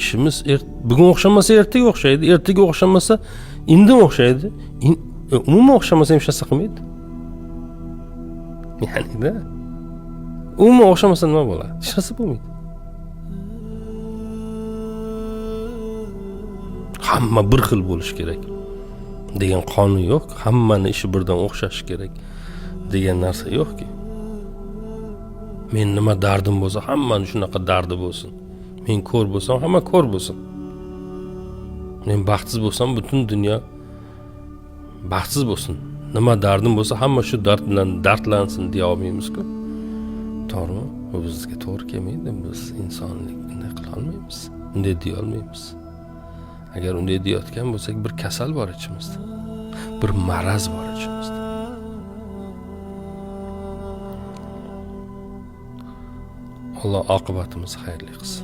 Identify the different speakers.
Speaker 1: ishimiz bugun o'xshamasa ertaga o'xshaydi, ertaga o'xshamasa indin o'xshaydi, umuman o'xshamasa hech narsa qilmaydi. Ya'ni-da umuman o'xshamasa nima bo'ladi? Hech narsa bo'lmaydi. Hamma bir xil bo'lish kerak degan qonun yo'q. Hammani ishi birdan o'xshashi kerak degan narsa yo'qki. Men nima dardim bo'lsa, hammani shunaqa dardi bo'lsin. Men ko'r bo'lsam, hamma ko'r bo'lsin. Men baxtsiz bo'lsam, butun dunyo baxtsiz bo'lsin. Nima dardim bo'lsa, hamma shu dard bilan dardlansin deya olmaymiz-ku. To'g'rimi? Bu bizga to'g'ri kelmaydi. Biz insonlik bunday qila olmaymiz. Bunday deya olmaymiz. Agar unday deyotgan bo'lsak, bir kasal bor ichimizda. Bir maraz bor ichimizda. Alloh oqibatimizni xayrli qilsin.